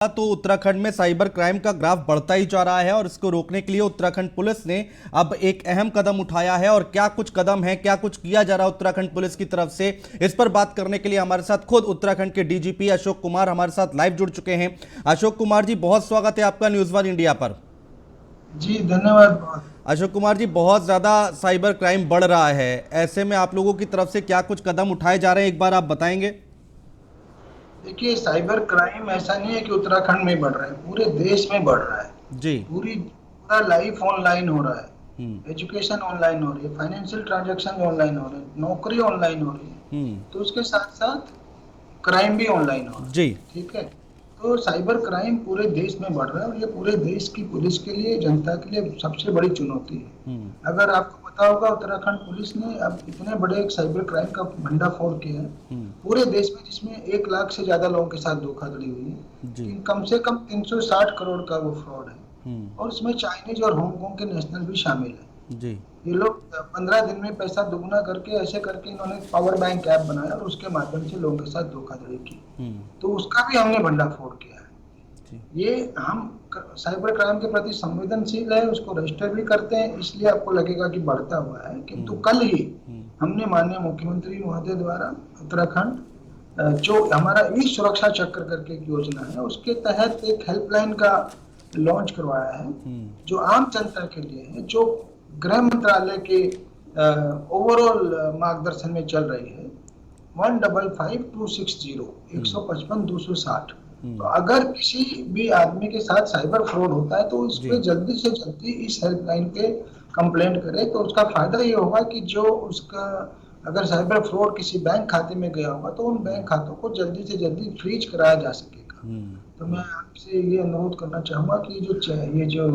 तो उत्तराखंड में cyber crime का ग्राफ बढ़ता ही जा रहा है और इसको रोकने के लिए उत्तराखंड पुलिस ने अब एक अहम कदम उठाया है। और क्या कुछ कदम है, क्या कुछ किया जा रहा है उत्तराखंड पुलिस की तरफ से, इस पर बात करने के लिए हमारे साथ खुद उत्तराखंड के डीजीपी अशोक कुमार हमारे साथ लाइव जुड़ चुके हैं। अशोक कुमार जी, बहुत स्वागत है आपका न्यूज़ वन इंडिया पर। जी धन्यवाद। अशोक कुमार जी, बहुत ज्यादा साइबर क्राइम बढ़ रहा है, ऐसे में आप लोगों की तरफ से क्या कुछ कदम उठाए जा रहे हैं, एक बार आप बताएंगे? देखिए, साइबर क्राइम ऐसा नहीं है कि उत्तराखंड में बढ़ रहा है, पूरे देश में बढ़ रहा है। जी। पूरा लाइफ ऑनलाइन हो रहा हम्म। है, एजुकेशन ऑनलाइन हो रही है, फाइनेंशियल ट्रांजैक्शन ऑनलाइन हो रहे हैं, नौकरी ऑनलाइन हो रही है, हम्म। तो उसके साथ साथ क्राइम भी ऑनलाइन हो रहा है। जी। ठीक है, तो साइबर क्राइम पूरे देश में बढ़ रहा है और ये पूरे देश की पुलिस के लिए, जनता के लिए सबसे बड़ी चुनौती है। हम्म। अगर आपको पता होगा, उत्तराखंड पुलिस ने अब इतने बड़े एक साइबर क्राइम का भंडाफोड़ किया है हम्म। पूरे देश में, जिसमें 1 लाख से ज्यादा लोगों के साथ धोखाधड़ी हुई है। जी। कम से कम 360 करोड़ का वो फ्रॉड है हम्म। और इसमें चाइनीज और हांगकांग के नेशनल भी शामिल है। जी। ये लोग 15 दिन में पैसा दुगना करके, ऐसे करके इन्होंने पावर बैंक ऐप बनाया और उसके माध्यम से लोगों के साथ धोखाधड़ी की। तो उसका भी हमने भंडाफोड़ किया है। जी। ये हम साइबर क्राइम के प्रति संवेदनशील है, उसको रजिस्टर भी करते हैं, इसलिए आपको लगेगा कि बढ़ता हुआ है, किंतु कल ही हमने माननीय मुख्यमंत्री महोदय द्वारा उत्तराखंड जो हमारा ई सुरक्षा चक्र करके एक योजना है, उसके तहत एक हेल्पलाइन का लॉन्च करवाया है, जो आम जनता के लिए है, जो गृह मंत्रालय के ओवरऑल मार्गदर्शन में चल रही है। 155260 155 260। तो अगर किसी भी आदमी के साथ साइबर फ्रॉड होता है तो इस पे जल्दी से जल्दी इस हेल्पलाइन पे कंप्लेंट करे, तो उसका फायदा ये होगा कि जो उसका अगर साइबर फ्रॉड किसी बैंक खाते में गया होगा तो उन बैंक खातों को जल्दी से जल्दी फ्रीज कराया जा सकेगा। तो मैं आपसे ये अनुरोध करना चाहूंगा कि ये जो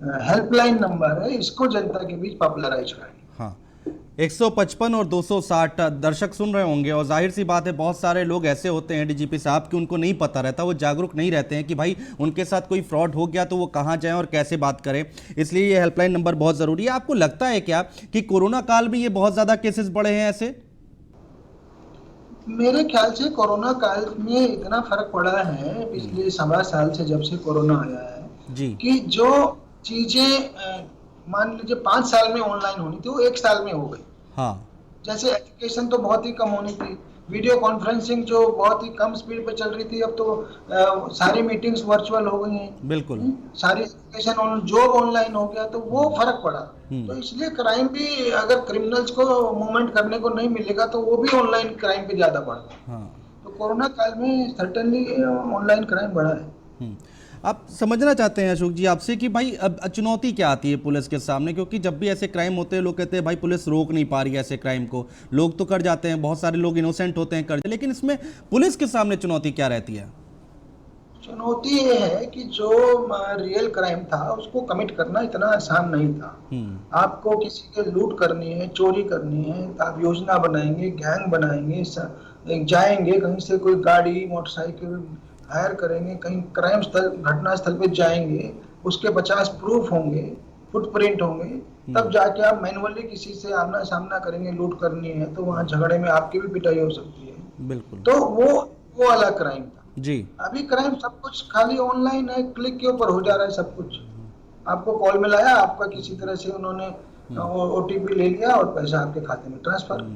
हेल्पलाइन नंबर है, इसको जनता के बीच पॉपुलराइज करें। हाँ, 155 और 260 दर्शक सुन रहे होंगे और जाहिर सी बात है बहुत सारे लोग ऐसे होते हैं डीजीपी साहब कि उनको नहीं पता रहता, वो जागरूक नहीं रहते हैं कि भाई उनके साथ कोई फ्रॉड हो गया तो वो कहाँ जाएं और कैसे बात करें, इसलिए ये हेल्पलाइन नंबर बहुत ज़रूरी है। आपको लगता है क्या कि कोरोना काल में ये बहुत ज़्यादा केसेस बढ़े हैं ऐसे? मेरे ख्याल से कोरोना काल में इतना फर्क पड़ा है पिछले 1.25 साल से, जब से कोरोना आया है जी। कि जो चीजें मान लीजिए 5 साल में ऑनलाइन होनी थी वो 1 साल में हो गई। हाँ। जैसे एजुकेशन तो बहुत ही कम होनी थी, वीडियो कॉन्फ्रेंसिंग जो बहुत ही कम स्पीड पे चल रही थी, अब तो सारी मीटिंग्स वर्चुअल हो गई हैं। बिल्कुल। सारी एजुकेशन ऑन, जॉब ऑनलाइन हो गया, तो वो फर्क पड़ा। तो इसलिए क्राइम भी, अगर क्रिमिनल्स को मूवमेंट करने को नहीं मिलेगा तो वो भी ऑनलाइन क्राइम पे ज्यादा बढ़ गया। हाँ। तो कोरोना काल में सर्टेनली ऑनलाइन क्राइम बढ़ा है। आप समझना चाहते हैं अशोक जी आपसे कि भाई अब चुनौती क्या आती है पुलिस के सामने, क्योंकि जब भी ऐसे क्राइम होते हैं लोग कहते हैं भाई पुलिस रोक नहीं पा रही है ऐसे क्राइम को, लोग तो कर जाते हैं, बहुत सारे लोग इनोसेंट होते हैं कर, लेकिन इसमें पुलिस के सामने चुनौती क्या रहती है? चुनौती ये है कि जो रियल क्राइम था उसको कमिट करना इतना आसान नहीं था। आपको किसी के लूट करनी है, चोरी करनी है, तो आप योजना बनाएंगे, गैंग बनाएंगे, जाएंगे कहीं से, कोई गाड़ी मोटरसाइकिल हायर करेंगे, कहीं क्राइम स्थल, घटना स्थल पे जाएंगे, उसके 50 प्रूफ होंगे, फुटप्रिंट होंगे, तब जाके आप मैनुअली किसी से आमना सामना करेंगे। लूट करनी है तो वहां झगड़े में आपकी भी पिटाई हो सकती है। बिल्कुल। तो वो वाला क्राइम था। जी। अभी क्राइम सब कुछ खाली ऑनलाइन है, क्लिक के ऊपर हो जा रहा है सब कुछ। आपको कॉल मिलाया, आपका किसी तरह से उन्होंने ओटीपी ले लिया और पैसा आपके खाते में ट्रांसफर।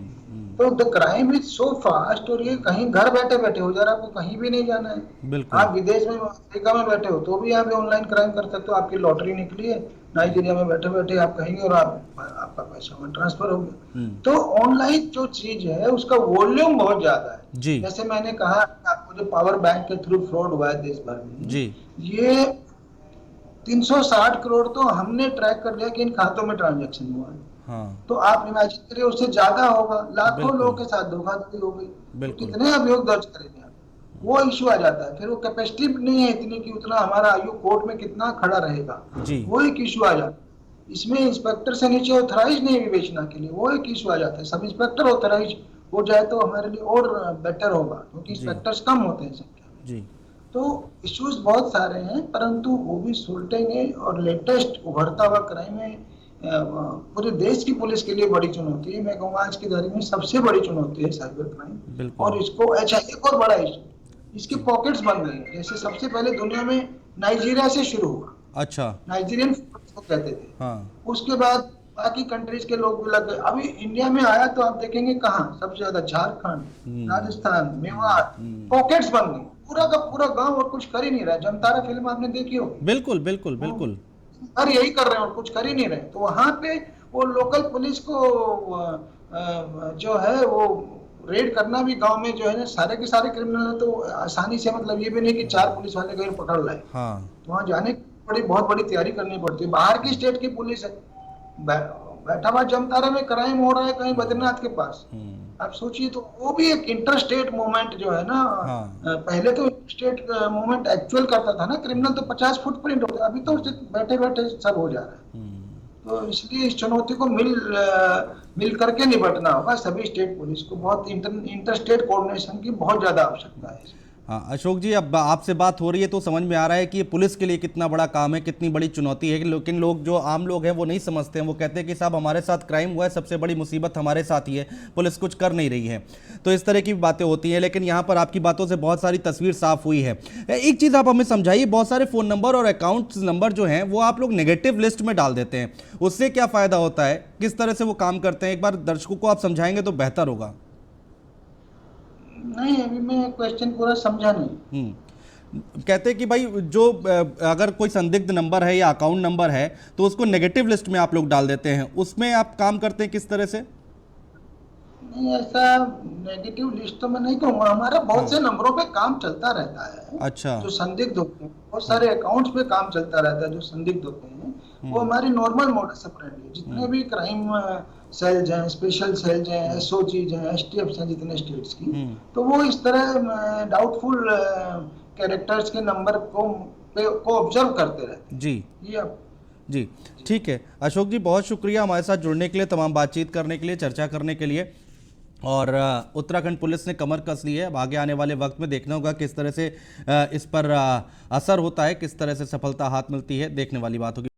तो the crime is so fast, और ये कहीं घर बैठे बैठे हो जा रहा है, आपको कहीं भी नहीं जाना है। बिल्कुल। आप विदेश में, अफ्रीका में बैठे हो तो भी आप ऑनलाइन क्राइम कर सकते हो। आपकी लॉटरी निकली है नाइजीरिया में, बैठे बैठे आप कहेंगे और आपका पैसा वहां ट्रांसफर हो गया। तो ऑनलाइन जो चीज है उसका वॉल्यूम बहुत ज्यादा है। जी। जैसे मैंने कहा आपको, जो पावर बैंक के थ्रू फ्रॉड हुआ है देश भर में, जी। ये 360 करोड़ तो हमने ट्रैक कर लिया कि इन खातों में ट्रांजैक्शन हुआ है। हाँ। तो आप इमेजिन करिए, उससे ज्यादा होगा, लाखों लोगों के साथ धोखाधड़ी हो गई, तो कितने अभियोग दर्ज करेंगे आप? वो इश्यू आ जाता है। फिर वो कैपेसिटी नहीं है इतनी कि उतना हमारा आयोग कोर्ट में कितना खड़ा रहेगा, वो एक इश्यू आ जाता है। इसमें इंस्पेक्टर से नीचे ऑथराइज नहीं विवेचना के लिए, वो एक इश्यू आ जाता है। सब इंस्पेक्टर ऑथराइज हो जाए तो हमारे लिए और बेटर होगा, क्योंकि इंस्पेक्टर्स कम होते हैं संख्या में। तो इश्यूज बहुत सारे हैं, परंतु वो भी सुलटेंगे। और लेटेस्ट उभरता हुआ क्राइम है, पूरे देश की पुलिस के लिए बड़ी चुनौती है। मैं कहूँगा आज की तारीख में सबसे बड़ी चुनौती है साइबर क्राइम। और इसको, अच्छा, एक और बड़ा इशू, इसके पॉकेट्स बन गए हैं। जैसे सबसे पहले दुनिया में नाइजीरिया से शुरू हुआ, अच्छा। नाइजीरियन को कहते थे। हाँ। उसके बाद बाकी कंट्रीज के लोग भी लग गए। अभी इंडिया में आया तो आप देखेंगे कहाँ सबसे ज्यादा, झारखंड, राजस्थान, मेवात, पॉकेट्स बन गए। पूरा का पूरा गांव और कुछ कर ही नहीं रहा। जमतारा फिल्म आपने देखी होगी, बिल्कुल बिल्कुल बिल्कुल। और यही कर रहे हैं और कुछ कर ही नहीं रहे। तो वहां पे वो लोकल पुलिस को जो है वो रेड करना भी गांव में जो है ना, सारे के सारे क्रिमिनल है तो आसानी से, मतलब ये भी नहीं कि 4 पुलिस वाले कहीं पकड़ लाए। हाँ। तो वहां जाने की बहुत बड़ी तैयारी करनी पड़ती है। बाहर की स्टेट की पुलिस है, बैठा हुआ जमतारा में क्राइम हो रहा है कहीं बद्रीनाथ के पास। आप सोचिए, तो वो भी एक इंटर स्टेट मूवमेंट जो है ना। हाँ। पहले तो स्टेट मूवमेंट एक्चुअल करता था ना क्रिमिनल, तो 50 फुटप्रिंट होता, अभी तो बैठे बैठे सब हो जा रहा है। तो इसलिए इस चुनौती को मिल करके निपटना होगा। सभी स्टेट पुलिस को बहुत इंटर स्टेट कोऑर्डिनेशन की बहुत ज्यादा आवश्यकता है। हाँ अशोक जी, अब आपसे बात हो रही है तो समझ में आ रहा है कि ये पुलिस के लिए कितना बड़ा काम है, कितनी बड़ी चुनौती है। लेकिन लोग, जो आम लोग हैं, वो नहीं समझते हैं। वो कहते हैं कि साहब हमारे साथ क्राइम हुआ है, सबसे बड़ी मुसीबत हमारे साथ ही है, पुलिस कुछ कर नहीं रही है। तो इस तरह की बातें होती हैं। लेकिन यहाँ पर आपकी बातों से बहुत सारी तस्वीर साफ हुई है। एक चीज़ आप हमें समझाइए, बहुत सारे फ़ोन नंबर और अकाउंट नंबर जो हैं वो आप लोग नेगेटिव लिस्ट में डाल देते हैं, उससे क्या फ़ायदा होता है, किस तरह से वो काम करते हैं? एक बार दर्शकों को आप समझाएंगे तो बेहतर होगा। नहीं, अभी मैं क्वेश्चन पूरा समझा नहीं। कहते हैं कि भाई जो अगर कोई संदिग्ध नंबर है या अकाउंट नंबर है तो उसको नेगेटिव लिस्ट में आप लोग डाल देते हैं, उसमें आप काम करते हैं किस तरह से? नहीं, ऐसा नेगेटिव लिस्ट तो मैं नहीं कहूंगा। हमारा बहुत से नंबरों पे काम चलता रहता है। अच्छा। जो संदिग्ध होते हैं, बहुत सारे अकाउंट्स पे काम चलता रहता है जो संदिग्ध होते हैं। वो हमारी नॉर्मल मोडस ऑपरेंडी है। जितने भी क्राइम सेल्स हैं, स्पेशल सेल्स हैं, एसओजीज हैं, एसटीएफ्स हैं जितने स्टेट्स की, तो वो इस तरह डाउटफुल कैरेक्टर्स के नंबर को ऑब्जर्व करते रहते हैं। जी ये अब जी ठीक है अशोक जी, बहुत शुक्रिया हमारे साथ जुड़ने के लिए, तमाम बातचीत करने के लिए, चर्चा करने के लिए। और उत्तराखंड पुलिस ने कमर कस ली है। अब आगे आने वाले वक्त में देखना होगा किस तरह से इस पर असर होता है, किस तरह से सफलता हाथ मिलती है, देखने वाली बात होगी।